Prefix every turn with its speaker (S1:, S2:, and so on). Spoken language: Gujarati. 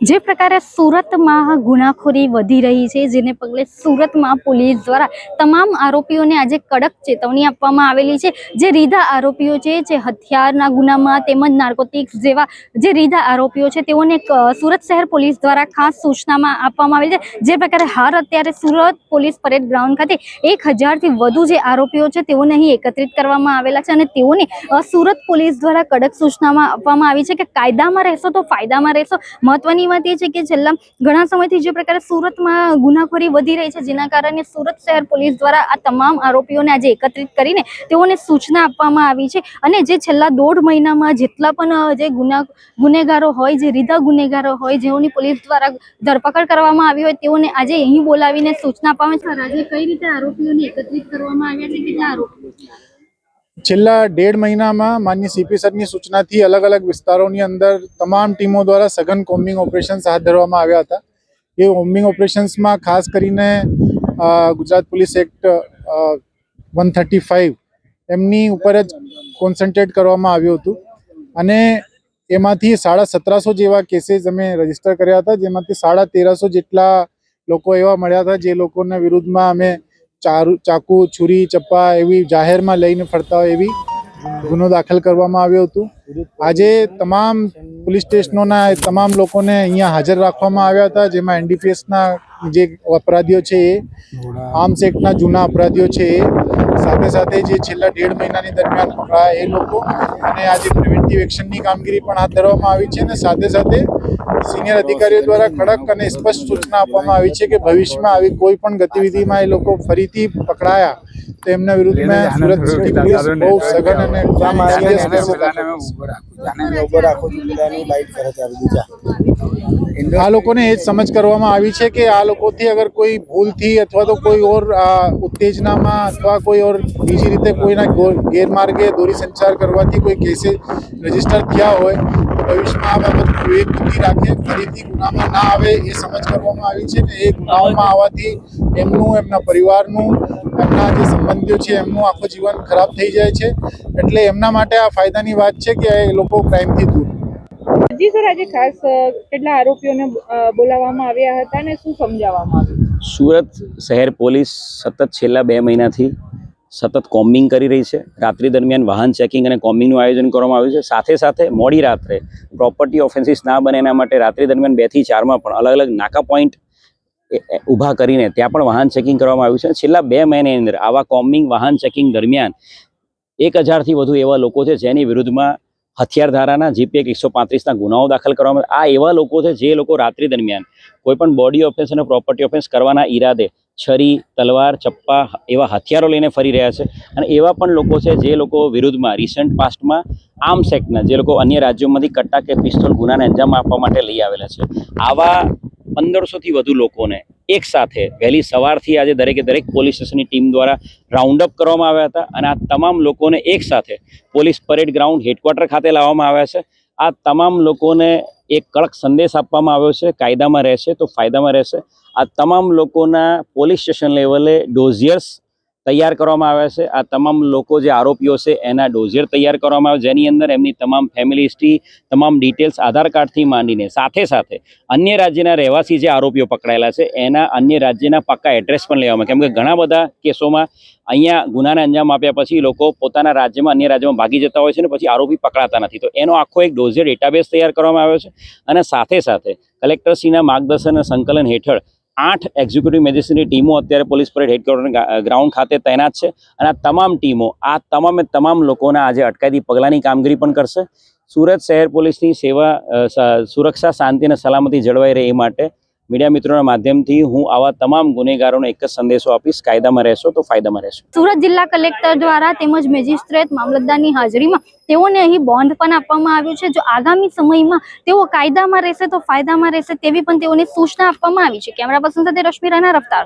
S1: જે પ્રકારે સુરતમાં ગુનાખોરી વધી રહી છે, જેને પગલે સુરતમાં પોલીસ દ્વારા તમામ આરોપીઓને આજે કડક ચેતવણી આપવામાં આવેલી છે। જે રીઢા આરોપીઓ છે, જે હથિયારના ગુનામાં તેમજ નાર્કોટિક્સ જેવા જે રીઢા આરોપીઓ છે, તેઓને સુરત શહેર પોલીસ દ્વારા ખાસ સૂચનામાં આપવામાં આવેલી છે। જે પ્રકારે હાલ અત્યારે સુરત પોલીસ પરેડ ગ્રાઉન્ડ ખાતે 1000થી વધુ જે આરોપીઓ છે તેઓને અહીં એકત્રિત કરવામાં આવેલા છે અને તેઓને સુરત પોલીસ દ્વારા કડક સૂચનામાં આપવામાં આવી છે કે કાયદામાં રહેશો તો ફાયદામાં રહેશો। મહત્વની વાત એ છે કે છેલ્લા ઘણા સમયથી જે પ્રકારે સુરતમાં ગુનાખોરી વધી રહી છે, જેના કારણે સુરત શહેર પોલીસ દ્વારા આ તમામ આરોપીઓને આજે એકત્રિત કરીને તેઓને સૂચના આપવામાં આવી છે અને જે છેલ્લા 1.5 મહિનામાં જેટલા પણ જે ગુનેગારો હોય, જે રીઢા ગુનેગારો હોય, જેઓની પોલીસ દ્વારા ધરપકડ કરવામાં આવી હોય, તેઓને આજે અહીં બોલાવીને સૂચના આપવામાં છે। આજે કઈ રીતે આરોપીઓને એકત્રિત કરવામાં આવ્યા છે, કેટલા આરોપીઓ
S2: છેલ્લા 1.5 મહિનામાં માનનીય સીપી સરની સૂચનાથી અલગ અલગ વિસ્તારોની અંદર તમામ ટીમો દ્વારા સઘન કોમ્બિંગ ઓપરેશન્સ હાથ ધરવામાં આવ્યા હતા। એ કોમ્બિંગ ઓપરેશન્સમાં ખાસ કરીને ગુજરાત પોલીસ એક્ટ 135 એમની ઉપર જ કોન્સન્ટ્રેટ કરવામાં આવ્યું હતું અને એમાંથી 1750 જેવા કેસીસ અમે રજીસ્ટર કર્યા હતા, જેમાંથી 1350 જેટલા લોકો એવા મળ્યા હતા જે લોકોના વિરુદ્ધમાં અમે ચાકુ, છુરી, ચપ્પા એવી જાહેરમાં લઈને ફરતા હોય એવી ગુનો દાખલ કરવામાં આવ્યો હતો। આજે તમામ પોલીસ સ્ટેશનોના તમામ લોકોને અહીંયા હાજર રાખવામાં આવ્યા હતા, જેમાં એનડીપીએસના જે અપરાધીઓ છે એ, આર્મ્સ એક્ટના જૂના અપરાધીઓ છે એ, સાથે સાથે જે છેલ્લા 1.5 મહિનાની દરમિયાન પકડાયા એ લોકો, અને આજે પ્રિવેન્ટિવ એક્શનની કામગીરી પણ હાથ ધરવામાં આવી છે અને સાથે સાથે સિનિયર અધિકારીઓ દ્વારા કડક અને સ્પષ્ટ સૂચના આપવામાં આવી છે કે ભવિષ્યમાં આવી કોઈ પણ ગતિવિધિમાં એ લોકો ફરીથી પકડાયા તો એમના વિરુદ્ધમાં સુરત સિટી પોલીસ બહુ સઘન અને આ લોકોને એ જ સમજ કરવામાં આવી છે કે આ લોકોથી અગર કોઈ ભૂલથી અથવા તો કોઈ ઓર ઉત્તેજનામાં અથવા કોઈ ઓર બીજી રીતે કોઈના ગેરમાર્ગે દોરી સંચાર કરવાથી કોઈ કેસીસ રજીસ્ટર થયા હોય તો ભવિષ્યમાં આ બાબત વિવેક બુદ્ધિ રાખે, ફરીથી ગુનામાં ના આવે એ સમજ કરવામાં આવી છે ને એ ગુનાઓમાં આવવાથી એમનું, એમના પરિવારનું, એમના જે સંબંધીઓ છે એમનું આખું જીવન ખરાબ થઈ જાય છે। એટલે એમના માટે આ ફાયદાની વાત છે કે એ લોકો ક્રાઇમથી દૂર।
S3: જી સર, આજે ખાસ કેટલા આરોપીઓને બોલાવવામાં આવ્યા હતા અને શું સમજાવવામાં આવ્યું?
S4: સુરત શહેર પોલીસ સતત છેલ્લા 2 મહિનાથી સતત કોમ્બિંગ કરી રહી છે। રાત્રિ દરમિયાન વાહન ચેકિંગ અને કોમ્બિંગનું આયોજન કરવામાં આવ્યું છે। સાથે સાથે મોડી રાત્રે પ્રોપર્ટી ઓફેન્સીસ ના બને એના માટે રાત્રિ દરમિયાન 2 થી 4માં પણ અલગ અલગ નાકા પોઈન્ટ ઊભા કરીને ત્યાં પણ વાહન ચેકિંગ કરવામાં આવ્યું છે। છેલ્લા 2 મહિનાની અંદર આવા કોમ્બિંગ વાહન ચેકિંગ દરમિયાન 1000થી વધુ એવા લોકો છે જેની વિરુદ્ધમાં હથિયાર ધારાના જીપી 135ના ગુનાઓ દાખલ કરવામાં આ એવા લોકો છે જે લોકો રાત્રિ દરમિયાન કોઈ પણ બોડી ઓફેન્સ અને પ્રોપર્ટી ઓફેન્સ કરવાના ઈરાદે છરી, તલવાર, ચપ્પા એવા હથિયારો લઈને ફરી રહ્યા છે અને એવા પણ લોકો છે જે લોકો વિરુદ્ધમાં રિસન્ટ પાસ્ટમાં આર્મ્સ એક્ટના જે લોકો અન્ય રાજ્યોમાંથી કટ્ટા કે પિસ્તોલ ગુનાને અંજામ આપવા માટે લઈ આવેલા છે, આવા 1500થી વધુ લોકોને એક સાથે વહેલી સવારથી આજે દરેકે દરેક પોલીસ સ્ટેશનની ટીમ દ્વારા રાઉન્ડ અપ કરવામાં આવ્યા હતા અને આ તમામ લોકોને એક સાથે પોલીસ પરેડ ગ્રાઉન્ડ હેડક્વાર્ટર ખાતે લાવવામાં આવ્યા છે। આ તમામ લોકોને એક કડક સંદેશ આપવામાં આવ્યો છે, કાયદામાં રહેશે તો ફાયદામાં રહેશે। આ તમામ લોકોના પોલીસ સ્ટેશન લેવલે ડોઝિયર્સ તૈયાર કરવામાં આવ્યા છે। આ તમામ લોકો જે આરોપીઓ છે એના ડોઝિયર તૈયાર કરવામાં આવે જેની અંદર એમની તમામ ફેમિલી હિસ્ટ્રી, તમામ ડિટેલ્સ આધાર કાર્ડથી માંડીને સાથે સાથે અન્ય રાજ્યના રહેવાસી જે આરોપીઓ પકડાયેલા છે એના અન્ય રાજ્યના પાક્કા એડ્રેસ પણ લેવામાં, કેમ કે ઘણા બધા કેસોમાં અહીંયા ગુનાને અંજામ આપ્યા પછી લોકો પોતાના રાજ્યમાં અન્ય રાજ્યમાં ભાગી જતા હોય છે ને પછી આરોપી પકડાતા નથી, તો એનો આખો એક ડોઝિયર ડેટાબેઝ તૈયાર કરવામાં આવ્યો છે અને સાથે સાથે કલેક્ટરશ્રીના માર્ગદર્શન અને સંકલન હેઠળ 8 એક્ઝિક્યુટિવ મેજિસ્ટ્રેટની ટીમો અત્યારે પોલીસ પરેડ હેડક્વાર્ટર ગ્રાઉન્ડ ખાતે તૈનાત છે અને આ તમામ ટીમો આ તમામ લોકોના આજે અટકાયતી પગલાંની કામગીરી પણ કરશે। સુરત શહેર પોલીસની સેવા, સુરક્ષા, શાંતિ અને સલામતી જળવાઈ રહે એ માટે મીડિયા મિત્રોના માધ્યમથી હું આવા તમામ ગુનેગારોને એક જ સંદેશો આપીશ, કાયદામાં રહેશો તો ફાયદામાં રહેશો।
S1: સુરત જિલ્લા કલેક્ટર દ્વારા તેમજ મેજિસ્ટ્રેટ, મામલતદારની હાજરીમાં તેઓને અહીં બોન્ડ પણ આપવામાં આવ્યું છે। જો આગામી સમયમાં તેઓ કાયદામાં રહેશે તો ફાયદામાં રહેશે તેવી પણ તેઓને સૂચના આપવામાં આવી છે। કેમેરા પર્સન સાથે રશ્મિ રાણા, રફતાર।